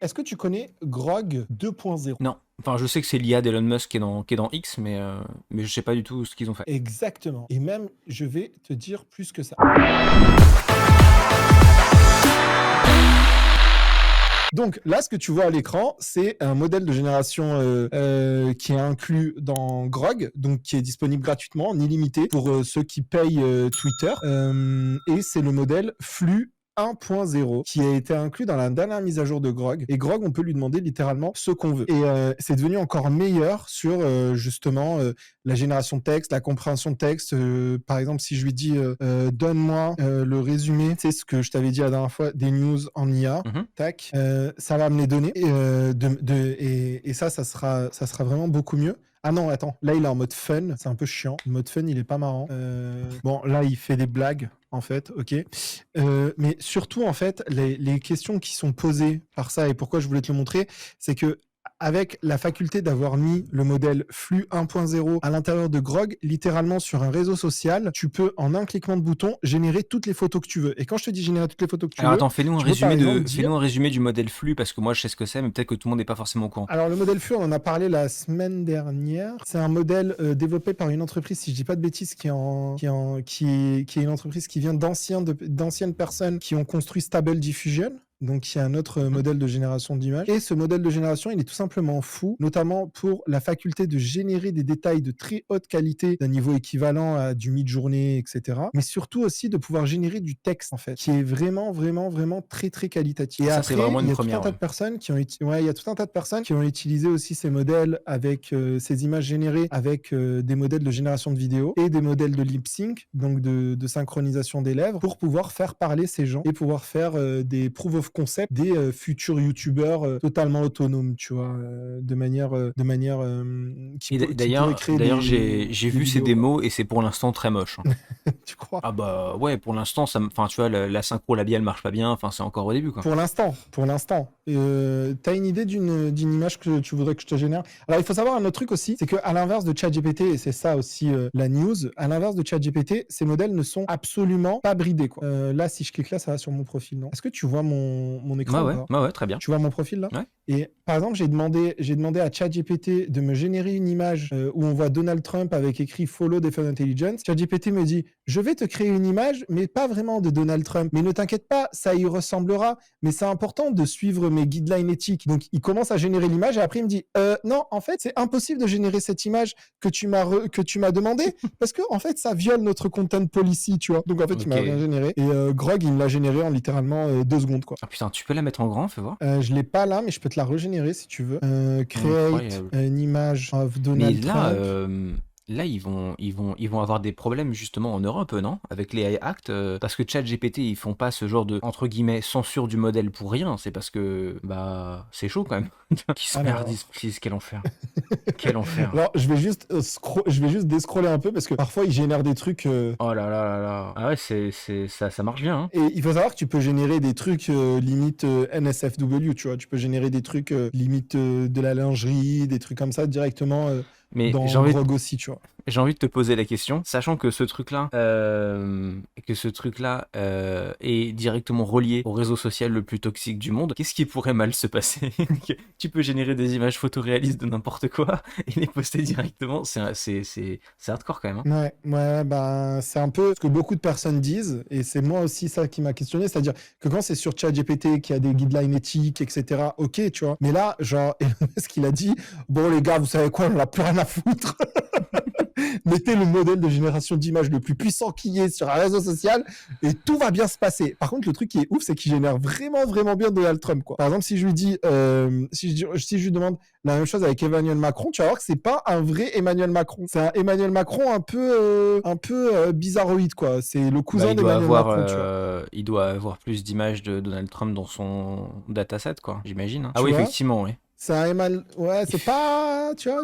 Est-ce que tu connais Grog 2.0? Non. Enfin, je sais que c'est l'IA d'Elon Musk qui est dans X, mais je sais pas du tout ce qu'ils ont fait. Exactement. Et même, je vais te dire plus que ça. Donc là, ce que tu vois à l'écran, c'est un modèle de génération qui est inclus dans Grog, donc qui est disponible gratuitement, en illimité, pour ceux qui payent Twitter. Et c'est le modèle Flux 1.0 qui a été inclus dans la dernière mise à jour de Grog. Et Grog, on peut lui demander littéralement ce qu'on veut. Et c'est devenu encore meilleur sur justement la génération de texte, la compréhension de texte. Par exemple, si je lui dis donne-moi le résumé, c'est ce que je t'avais dit la dernière fois, des news en IA. Tac, ça va me les donner et ça sera vraiment beaucoup mieux. Ah non, attends, là il est en mode fun, c'est un peu chiant. Le mode fun, il est pas marrant. Bon, là il fait des blagues, en fait, ok. Mais surtout, en fait, les questions qui sont posées par ça et pourquoi je voulais te le montrer, c'est que avec la faculté d'avoir mis le modèle Flux 1.0 à l'intérieur de Grog, littéralement sur un réseau social, tu peux en un cliquement de bouton générer toutes les photos que tu veux. Et quand je te dis générer toutes les photos que tu Alors veux, attends, tu peux par exemple dire... fais-nous un résumé du modèle flux, parce que moi je sais ce que c'est, mais peut-être que tout le monde n'est pas forcément au courant. Alors le modèle Flux, on en a parlé la semaine dernière. C'est un modèle développé par une entreprise, si je dis pas de bêtises, qui est une entreprise qui vient d'anciennes personnes qui ont construit Stable Diffusion. Donc, il y a un autre modèle de génération d'images. Et ce modèle de génération, il est tout simplement fou, notamment pour la faculté de générer des détails de très haute qualité d'un niveau équivalent à du mid-journée, etc. Mais surtout aussi de pouvoir générer du texte, en fait, qui est vraiment, vraiment, vraiment très, très qualitatif. Et Ça, après, c'est vraiment il y une a tout un première. tas de personnes qui ont il y a tout un tas de personnes qui ont utilisé aussi ces modèles avec ces images générées avec des modèles de génération de vidéos et des modèles de lip sync, donc de synchronisation des lèvres, pour pouvoir faire parler ces gens et pouvoir faire des proof of concept des futurs youtubeurs totalement autonomes, tu vois, de manière qui pourraient créer D'ailleurs, des j'ai vu ces vidéos, quoi. démos et c'est pour l'instant très moche, hein. Tu crois? Ah bah ouais, pour l'instant, enfin tu vois, la synchro labiale marche pas bien. Enfin, c'est encore au début, quoi. Pour l'instant. T'as une idée d'une image que tu voudrais que je te génère? Alors, il faut savoir un autre truc aussi, c'est qu'à l'inverse de ChatGPT, et c'est ça aussi la news, à l'inverse de ChatGPT, ces modèles ne sont absolument pas bridés, quoi. Là, si je clique là, ça va sur mon profil, non? Est-ce que tu vois mon écran ou pas? Ouais, très bien. Tu vois mon profil là? Ouais. Et par exemple, j'ai demandé à ChatGPT de me générer une image où on voit Donald Trump avec écrit Follow Defense Intelligence. ChatGPT me dit, je vais te créer une image, mais pas vraiment de Donald Trump. Mais ne t'inquiète pas, ça y ressemblera. Mais c'est important de suivre mes guidelines éthiques. Donc, il commence à générer l'image et après, il me dit, non, en fait, c'est impossible de générer cette image que tu m'as demandé parce que, en fait, ça viole notre content policy, tu vois. Donc, en fait, il m'a rien généré. Et Grog, il me l'a généré en littéralement 2 secondes, quoi. Ah putain, tu peux la mettre en grand, fais voir. Je l'ai pas là, mais je peux te la régénérer si tu veux. Create une image of Donald Trump. Là, ils vont avoir des problèmes justement en Europe, non? Avec les AI Act, parce que ChatGPT, ils font pas ce genre de, entre guillemets, censure du modèle pour rien. C'est parce que, bah, c'est chaud quand même. Qui se merdise, please, quel enfer. Quel enfer. Alors, je vais juste descroller un peu parce que parfois, il génère des trucs... Oh là là là là. Ah ouais, ça marche bien, hein. Et il faut savoir que tu peux générer des trucs limite NSFW, tu vois. Tu peux générer des trucs limite de la lingerie, des trucs comme ça directement Mais dans Grog aussi, tu vois. J'ai envie de te poser la question, sachant que ce truc-là est directement relié au réseau social le plus toxique du monde, qu'est-ce qui pourrait mal se passer? Tu peux générer des images photoréalistes de n'importe quoi et les poster directement, c'est hardcore quand même, hein. Ouais, bah, c'est un peu ce que beaucoup de personnes disent, et c'est moi aussi ça qui m'a questionné, c'est-à-dire que quand c'est sur ChatGPT qui a des guidelines éthiques, etc., ok, tu vois, mais là, genre, ce qu'il a dit, bon les gars, vous savez quoi, on n'a plus rien à foutre. Mettez le modèle de génération d'images le plus puissant qui y ait sur un réseau social et tout va bien se passer. Par contre, le truc qui est ouf, c'est qu'il génère vraiment, vraiment bien Donald Trump, quoi. Par exemple, si je lui dis, si je lui demande la même chose avec Emmanuel Macron, tu vas voir que c'est pas un vrai Emmanuel Macron. C'est un Emmanuel Macron un peu bizarroïde, quoi. C'est le cousin d'Emmanuel Macron, tu vois. Il doit avoir plus d'images de Donald Trump dans son dataset, quoi, j'imagine, hein. Tu Ah oui, vois. effectivement, oui. C'est un mal. Ouais, c'est pas. Tu vois,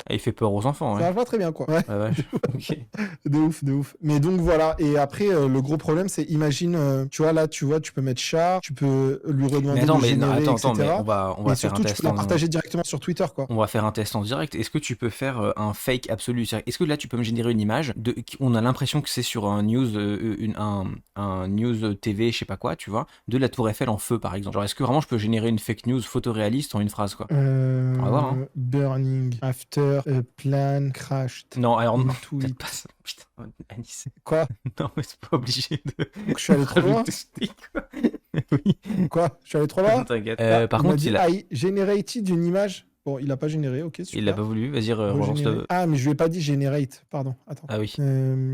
Ah, il fait peur aux enfants, ça ouais. marche pas très bien, quoi. Ouais, La vache. Ok. de ouf, de ouf. Mais donc voilà. Et après, le gros problème, c'est imagine, tu vois, là, tu vois, tu peux mettre char, tu peux lui Mais redemander attends, de générer, mais etc. on Mais va faire un surtout, tu peux test la en. partager directement sur Twitter, quoi. On va faire un test en direct. Est-ce que tu peux faire un fake absolu? Est-ce que là tu peux me générer une image on a l'impression que c'est sur un news, un news TV, je sais pas quoi, tu vois, de la Tour Eiffel en feu par exemple. Genre, est-ce que vraiment je peux générer une fake news photoréaliste en une phrase, quoi? On va voir, hein. Burning after a plan crashed. Non, alors non, In peut-être tweet. pas ça. Putain, Anis. Quoi? Non, mais c'est pas obligé de Donc, je suis allé trop loin? rajouter ce truc, quoi. Oui, Quoi? Je suis allé trop loin? t'inquiète. Ah, Par il m'a contre, dit il a, I generated une image. Bon, il a pas généré, ok, il l'a super. pas voulu. Vas-y, relance Regénérer. le. Ah, mais je lui ai pas dit generate, pardon. Attends. Ah oui.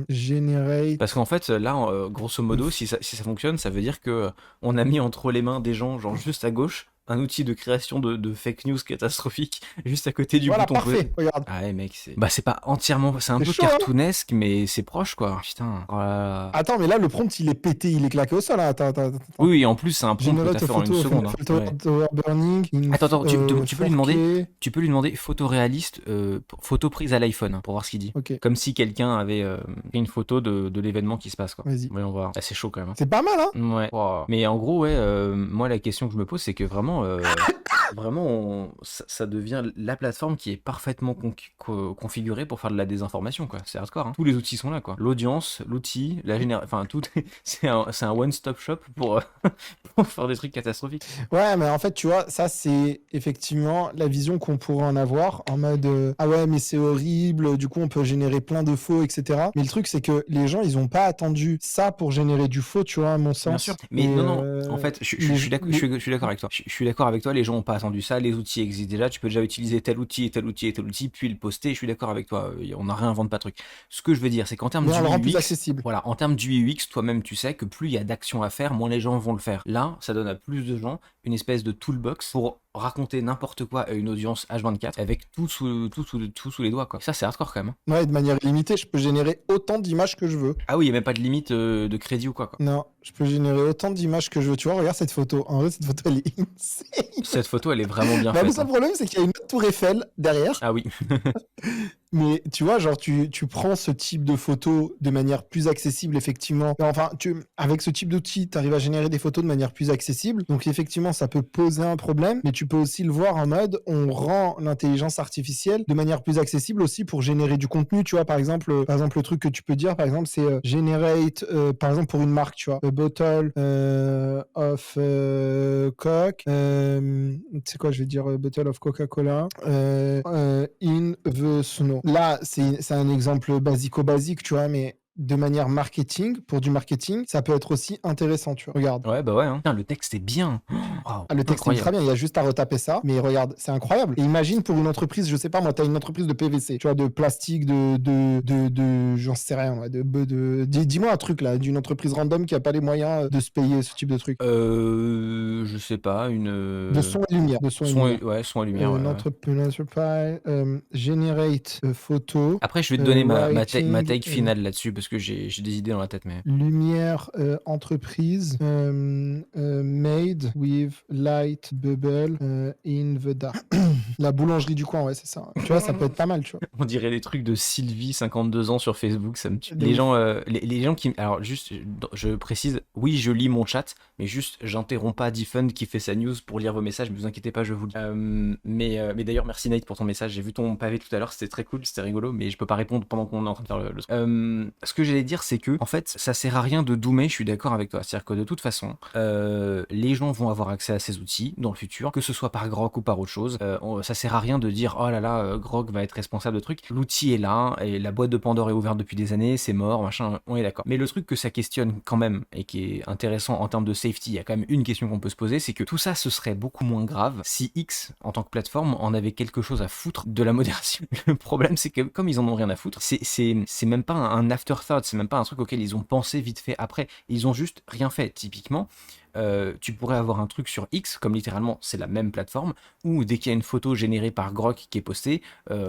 Generate. Parce qu'en fait, là, grosso modo, si ça fonctionne, ça veut dire que on a mis entre les mains des gens, genre juste à gauche, un outil de création de fake news catastrophique, juste à côté du Voilà, bouton. parfait. Regarde. Ah ouais, mec, c'est. Bah, c'est pas entièrement. C'est un C'est peu chaud, hein. cartoonesque, mais c'est proche, quoi. Putain. Oh là là. Attends, mais là, le prompt, il est pété, il est claqué au sol, hein. Attends. Oui, oui, en plus, c'est un prompt que Generate t'as a fait en une photo seconde. of Hein. filter Ouais. tower burning in Attends, tu peux lui 4K. demander, photo réaliste, photo prise à l'iPhone, hein, pour voir ce qu'il dit. Ok, Comme si quelqu'un avait pris une photo de l'événement qui se passe, quoi. vas-y. Voyons voir. Ah, c'est chaud quand même. Hein. C'est pas mal, hein? Ouais. Wow. Mais en gros, ouais, moi la question que je me pose, c'est que vraiment, ça devient la plateforme qui est parfaitement configurée pour faire de la désinformation, quoi. C'est hardcore, hein. Tous les outils sont là, quoi. L'audience, l'outil, la génération, enfin tout, c'est un one-stop shop pour, pour faire des trucs catastrophiques. Ouais, mais en fait, tu vois, ça, c'est effectivement la vision qu'on pourrait en avoir en mode ah ouais, mais c'est horrible, du coup, on peut générer plein de faux, etc. Mais le truc, c'est que les gens, ils ont pas attendu ça pour générer du faux, tu vois, à mon sens. Bien sûr. Mais Et, non, en fait, je suis d'accord avec toi. Je suis d'accord avec toi, les gens n'ont pas attendu ça, les outils existent déjà, tu peux déjà utiliser tel outil et tel outil et tel outil, puis le poster, je suis d'accord avec toi, on ne réinvente pas de truc. Ce que je veux dire, c'est qu'en termes Mais du on le rend plus UX, accessible. voilà, en termes du UX, toi-même tu sais que plus il y a d'actions à faire, moins les gens vont le faire. Là, ça donne à plus de gens une espèce de toolbox pour raconter n'importe quoi à une audience H24 avec tout sous les doigts, quoi. Ça, c'est hardcore quand même. Hein. Ouais, de manière illimitée, je peux générer autant d'images que je veux. Ah oui, il n'y a même pas de limite de crédit ou quoi. Non, je peux générer autant d'images que je veux. Tu vois, regarde cette photo. En vrai, cette photo, elle est insane. Cette photo, elle est vraiment bien Bah, le faite. seul Hein. problème, c'est qu'il y a une autre tour Eiffel derrière. Ah oui. Mais tu vois, genre, tu prends ce type de photo de manière plus accessible, effectivement. Enfin, avec ce type d'outil, tu arrives à générer des photos de manière plus accessible. Donc, effectivement, ça peut poser un problème, mais tu peux aussi le voir en mode, on rend l'intelligence artificielle de manière plus accessible aussi pour générer du contenu. Tu vois, par exemple, le truc que tu peux dire, par exemple, c'est generate, par exemple, pour une marque, tu vois, a bottle of Coke. C'est quoi, je vais dire bottle of Coca-Cola in the snow. Là, c'est un exemple basico-basique, tu vois, mais de manière marketing, pour du marketing, ça peut être aussi intéressant, tu vois. Regarde. Ouais, bah ouais. Hein. Putain, le texte est bien. Ah, le texte est très bien, il y a juste à retaper ça. Mais regarde, c'est incroyable. Et imagine pour une entreprise, je sais pas, moi, t'as une entreprise de PVC, tu vois, de plastique, j'en sais rien, ouais, dis-moi un truc là, d'une entreprise random qui a pas les moyens de se payer ce type de truc. Je sais pas, une. De son et lumière. De son et lumière. Ouais, son et lumière. Une entreprise, generate photo. Après, je vais te donner ma take finale là-dessus parce que j'ai des idées dans la tête. Mais... Lumière, entreprise, made with light bubble in the dark. La boulangerie du coin, ouais, c'est ça. Tu vois, ça peut être pas mal, tu vois. On dirait des trucs de Sylvie, 52 ans sur Facebook, ça me tue. Les gens qui... Alors, juste, je précise, oui, je lis mon chat, mais juste, j'interromps pas Defund qui fait sa news pour lire vos messages, mais vous inquiétez pas, je vous le dis. Mais d'ailleurs, merci Nate pour ton message, j'ai vu ton pavé tout à l'heure, c'était très cool, c'était rigolo, mais je peux pas répondre pendant qu'on est en train de faire le truc. Ce que j'allais dire, c'est que, en fait, ça sert à rien de doomer, je suis d'accord avec toi. C'est-à-dire que de toute façon, les gens vont avoir accès à ces outils dans le futur, que ce soit par Grok ou par autre chose. Ça sert à rien de dire, oh là là, Grok va être responsable de trucs. L'outil est là, et la boîte de Pandore est ouverte depuis des années, c'est mort, machin, on est d'accord. Mais le truc que ça questionne quand même, et qui est intéressant en termes de safety, il y a quand même une question qu'on peut se poser, c'est que tout ça, ce serait beaucoup moins grave si X, en tant que plateforme, en avait quelque chose à foutre de la modération. Le problème, c'est que comme ils en ont rien à foutre, c'est même pas un afterthought, c'est même pas un truc auquel ils ont pensé vite fait après, ils ont juste rien fait. Typiquement, tu pourrais avoir un truc sur X, comme littéralement c'est la même plateforme, où dès qu'il y a une photo générée par Grok qui est postée,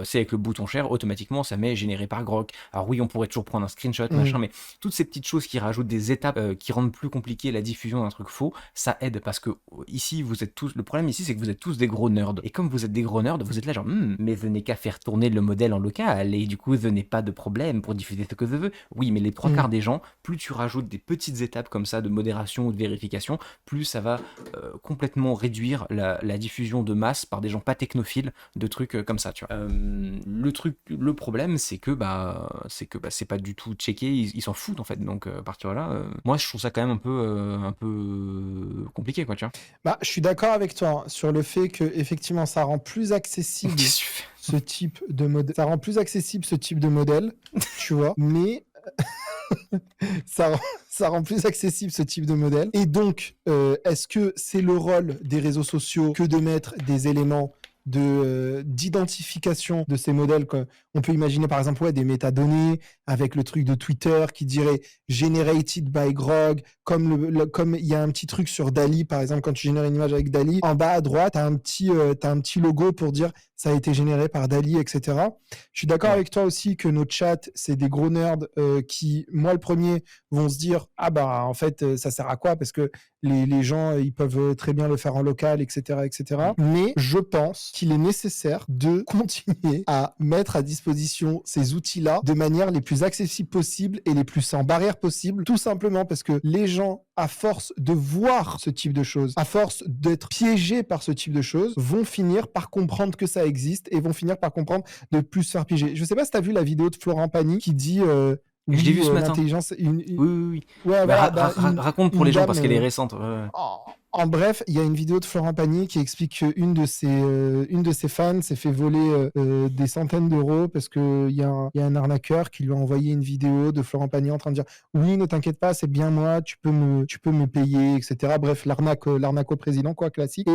c'est avec le bouton share, automatiquement ça met généré par Grok. Alors oui, on pourrait toujours prendre un screenshot, machin, mais toutes ces petites choses qui rajoutent des étapes qui rendent plus compliqué la diffusion d'un truc faux, ça aide parce que ici vous êtes tous, le problème ici c'est que vous êtes tous des gros nerds. Et comme vous êtes des gros nerds, vous êtes là genre, mais je n'ai qu'à faire tourner le modèle en local et du coup je n'ai pas de problème pour diffuser ce que je veux. Oui, mais les trois quarts des gens, plus tu rajoutes des petites étapes comme ça de modération ou de vérification, plus ça va complètement réduire la diffusion de masse par des gens pas technophiles de trucs comme ça, tu vois. Le problème, c'est que c'est pas du tout checké, ils s'en foutent en fait. Donc à partir de là, moi je trouve ça quand même un peu compliqué, quoi, tu vois. Bah, je suis d'accord avec toi hein, sur le fait que effectivement ça rend plus accessible Qu'est-ce que tu fais? ce type de modèle. Ça rend plus accessible ce type de modèle, tu vois. Mais ça rend plus accessible ce type de modèle. Et donc, est-ce que c'est le rôle des réseaux sociaux que de mettre des éléments d'identification de ces modèles quoi. On peut imaginer par exemple des métadonnées avec le truc de Twitter qui dirait generated by Grog, comme il y a un petit truc sur Dali par exemple, quand tu génères une image avec Dali, en bas à droite, tu as un petit logo pour dire ça a été généré par Dali, etc. Je suis d'accord avec toi aussi que nos chats, c'est des gros nerds qui, moi le premier, vont se dire ah bah en fait ça sert à quoi parce que les gens ils peuvent très bien le faire en local, etc., etc. Mais je pense qu'il est nécessaire de continuer à mettre à disposition ces outils-là de manière les plus accessibles possible et les plus sans barrière possible, tout simplement parce que les gens, à force de voir ce type de choses, à force d'être piégés par ce type de choses, vont finir par comprendre que ça existe et vont finir par comprendre de plus se faire piéger. Je sais pas si tu as vu la vidéo de Florent Pagny qui dit Je l'ai vu ce matin. l'intelligence... Oui. Ouais, Bah, voilà, raconte pour les gens dame, parce qu'elle est récente. Ouais. en bref, il y a une vidéo de Florent Pagny qui explique qu'une de ses fans s'est fait voler des centaines d'euros parce qu'il y a un arnaqueur qui lui a envoyé une vidéo de Florent Pagny en train de dire « Oui, ne t'inquiète pas, c'est bien moi, tu peux me payer, etc. » Bref, l'arnaque au président, quoi, classique.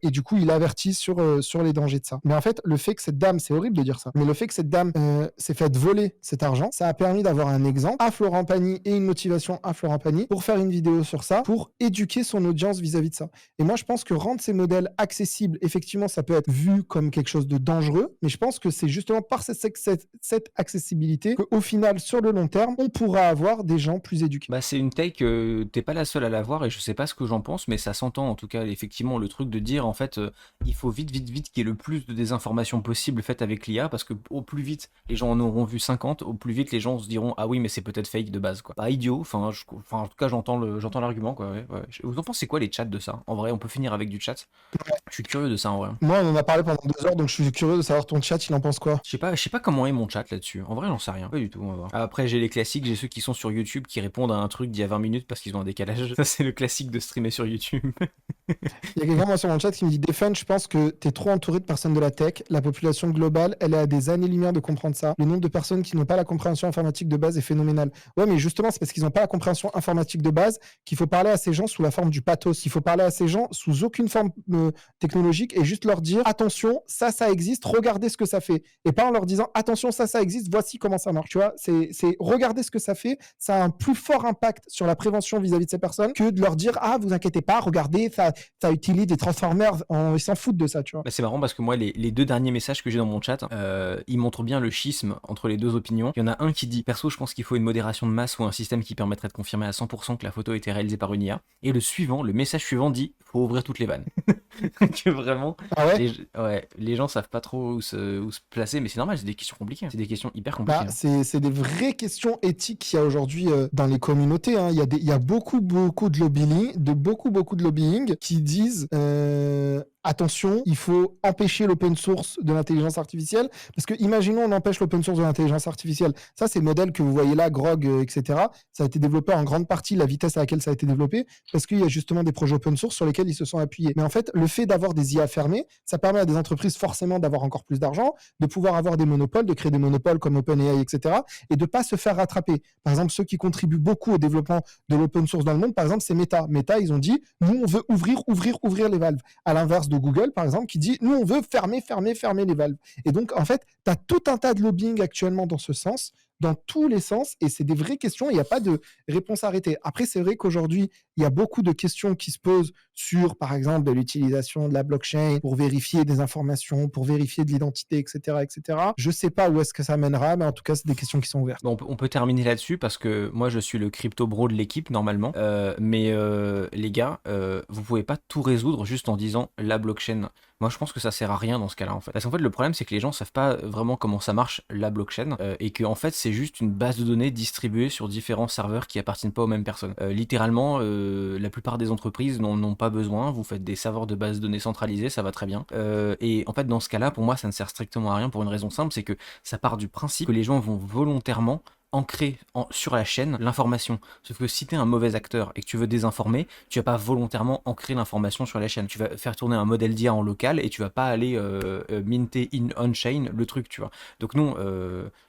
Et du coup, il avertit sur les dangers de ça. Mais en fait, le fait que cette dame, c'est horrible de dire ça, mais le fait que cette dame s'est faite voler cet argent, ça a permis d'avoir un exemple à Florent Pagny et une motivation à Florent Pagny pour faire une vidéo sur ça, pour éduquer son audience vis-à-vis de ça. Et moi, je pense que rendre ces modèles accessibles, effectivement, ça peut être vu comme quelque chose de dangereux, mais je pense que c'est justement par cette accessibilité qu'au final, sur le long terme, on pourra avoir des gens plus éduqués. Bah, c'est une take, t'es pas la seule à l'avoir et je sais pas ce que j'en pense, mais ça s'entend en tout cas, effectivement, le truc de dire en fait, il faut vite qu'il y ait le plus de désinformation possible faites avec l'IA parce que au plus vite les gens en auront vu 50, au plus vite les gens se diront ah oui, mais c'est peut-être fake de base, quoi. Pas idiot, enfin, en tout cas, j'entends l'argument, quoi. Ouais. Vous en pensez quoi les chats de ça? En vrai, on peut finir avec du chat. Je suis curieux de ça en vrai. Moi, on en a parlé pendant 2 heures, donc je suis curieux de savoir ton chat, il en pense quoi? Je sais pas comment est mon chat là-dessus. En vrai, j'en sais rien. Pas du tout, on va voir. Après, j'ai les classiques, j'ai ceux qui sont sur YouTube qui répondent à un truc d'il y a 20 minutes parce qu'ils ont un décalage. Ça, c'est le classique de streamer sur YouTube. Il y a quelqu'un moi sur mon chat qui me dit Defend, je pense que t'es trop entouré de personnes de la tech. La population globale, elle est à des années-lumière de comprendre ça. Le nombre de personnes qui n'ont pas la compréhension informatique de base est phénoménal. Ouais, mais justement, c'est parce qu'ils n'ont pas la compréhension informatique de base qu'il faut parler à ces gens sous la forme du pathos. Il faut parler à ces gens sous aucune forme technologique et juste leur dire attention, ça existe, regardez ce que ça fait. Et pas en leur disant attention, ça existe, voici comment ça marche. Tu vois, c'est regardez ce que ça fait. Ça a un plus fort impact sur la prévention vis-à-vis de ces personnes que de leur dire ah, vous inquiétez pas, regardez, ça utilise des transformers, ils s'en foutent de ça, tu vois. Bah, c'est marrant parce que moi, les deux derniers messages que j'ai dans mon chat, ils montrent bien le schisme entre les deux opinions. Il y en a un qui dit perso, je pense qu'il faut une modération de masse ou un système qui permettrait de confirmer à 100% que la photo a été réalisée par une IA. Et le message suivant dit faut ouvrir toutes les vannes. Que vraiment, ah ouais les gens savent pas trop où se placer, mais c'est normal, c'est des questions compliquées. C'est des questions hyper compliquées. Bah, c'est des vraies questions éthiques qu'il y a aujourd'hui dans les communautés. Hein. Il y a beaucoup de lobbying qui disent attention, il faut empêcher l'open source de l'intelligence artificielle. Parce que imaginons on empêche l'open source de l'intelligence artificielle. Ça, c'est le modèle que vous voyez là, Grog, etc. Ça a été développé en grande partie, la vitesse à laquelle ça a été développé, parce qu'il y a justement des projets open source sur lesquels ils se sont appuyés. Mais en fait, le fait d'avoir des IA fermées, ça permet à des entreprises forcément d'avoir encore plus d'argent, de pouvoir avoir des monopoles, de créer des monopoles comme OpenAI, etc. et de ne pas se faire rattraper. Par exemple, ceux qui contribuent beaucoup au développement de l'open source dans le monde, par exemple, c'est Meta. Meta, ils ont dit, nous, on veut ouvrir les valves. À l'inverse de Google, par exemple, qui dit, nous, on veut fermer les valves. Et donc, en fait, tu as tout un tas de lobbying actuellement dans ce sens. dans tous les sens et c'est des vraies questions. Il n'y a pas de réponse arrêtée. Après, c'est vrai qu'aujourd'hui, il y a beaucoup de questions qui se posent sur, par exemple, de l'utilisation de la blockchain pour vérifier des informations, pour vérifier de l'identité, etc., etc. Je sais pas où est-ce que ça mènera, mais en tout cas, c'est des questions qui sont ouvertes. Bon, on peut terminer là-dessus parce que moi je suis le crypto bro de l'équipe normalement. Mais les gars, vous pouvez pas tout résoudre juste en disant la blockchain. Moi je pense que ça sert à rien dans ce cas-là en fait. Parce qu'en fait le problème c'est que les gens savent pas vraiment comment ça marche la blockchain et que en fait c'est juste une base de données distribuée sur différents serveurs qui appartiennent pas aux mêmes personnes. Littéralement, la plupart des entreprises n'en ont pas besoin. Vous faites des serveurs de base de données centralisés, ça va très bien. Et en fait dans ce cas-là, pour moi ça ne sert strictement à rien pour une raison simple, c'est que ça part du principe que les gens vont volontairement ancrer sur la chaîne l'information. Sauf que si tu es un mauvais acteur et que tu veux désinformer, tu vas pas volontairement ancrer l'information sur la chaîne. Tu vas faire tourner un modèle d'IA en local et tu vas pas aller minter on-chain le truc, tu vois. Donc non,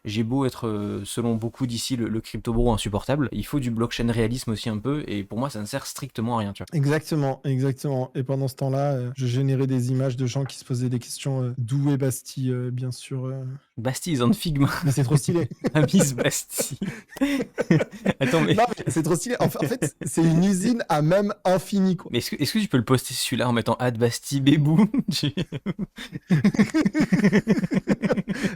j'ai beau être, selon beaucoup d'ici, le crypto-bro insupportable, il faut du blockchain réalisme aussi un peu, et pour moi ça ne sert strictement à rien, tu vois. Exactement, exactement. Et pendant ce temps-là, je générais des images de gens qui se posaient des questions d'où est Bastille, bien sûr. Bastille is on Figma. Mais c'est trop stylé. Miss Bastille. Attends, mais... Non, mais c'est trop stylé. En fait, c'est une usine à même infini, quoi. Mais est-ce que tu peux le poster celui-là en mettant Ad Bastille Bébou?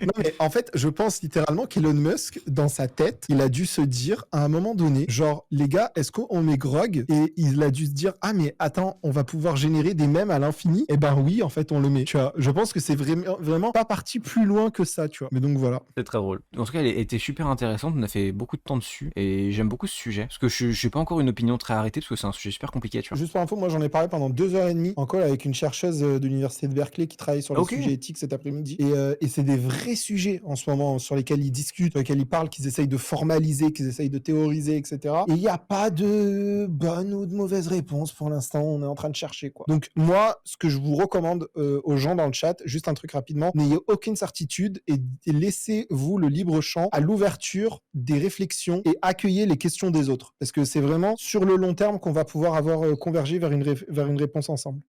Non, mais en fait, je pense littéralement qu'Elon Musk, dans sa tête, il a dû se dire à un moment donné, genre, les gars, est-ce qu'on met grog? Et il a dû se dire, ah, mais attends, on va pouvoir générer des mèmes à l'infini? Eh ben oui, en fait, on le met. Tu vois, je pense que c'est vraiment pas parti plus loin que ça, tu vois. Mais donc voilà. C'est très drôle. En tout cas, elle était super intéressante. On a fait beaucoup de temps dessus et j'aime beaucoup ce sujet. Parce que je n'ai pas encore une opinion très arrêtée parce que c'est un sujet super compliqué, tu vois. Juste pour info, moi j'en ai parlé pendant 2h30 en call avec une chercheuse de l'université de Berkeley qui travaille sur les Ok. sujets éthiques cet après-midi. Et c'est des vrais sujets en ce moment sur lesquels ils discutent, sur lesquels ils parlent, qu'ils essayent de formaliser, qu'ils essayent de théoriser, etc. Et il n'y a pas de bonne ou de mauvaise réponse pour l'instant. On est en train de chercher, quoi. Donc moi, ce que je vous recommande aux gens dans le chat, juste un truc rapidement, n'ayez aucune certitude et laissez-vous le libre champ à l'ouverture des réflexions et accueillez les questions des autres. Parce que c'est vraiment sur le long terme qu'on va pouvoir avoir convergé vers une réponse ensemble.